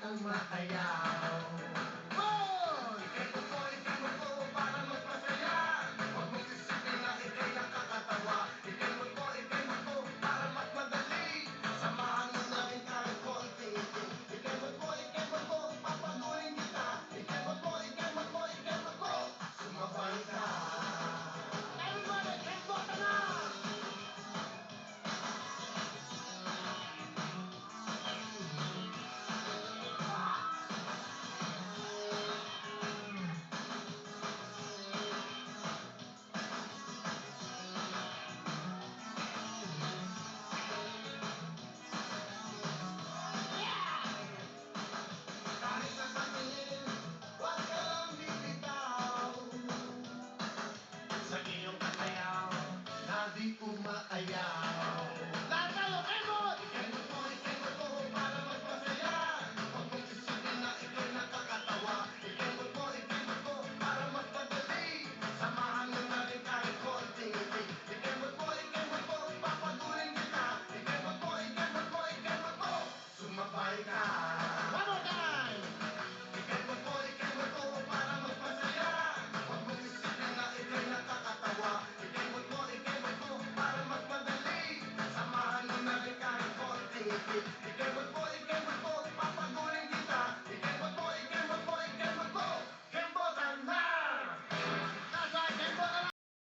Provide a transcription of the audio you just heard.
umayaw. Oh! Ikay mo po, para magpasaya. Huwag mong isipin na ikay nakakatawa. Ikay mo po, para mas madali. Samahan mo na rin kahit konting-itim. Ikay mo po, papagurin kita. Ikay mo po, sumabay ka. Everybody, let's go na! Kahit sasabihin, wag ka lang bibitaw. Sa iyong katayaw, na di umaayaw. Lahat tayo, Emon! Ikay mo po, para magpasaya. Huwag mong isipin na ikay nakakatawa. Ikay mo po, para mas madali. Samahan mo na rin kahit konting-ngiti. Ikay mo po, papagurin kita. Ikay mo po, sumabay ka.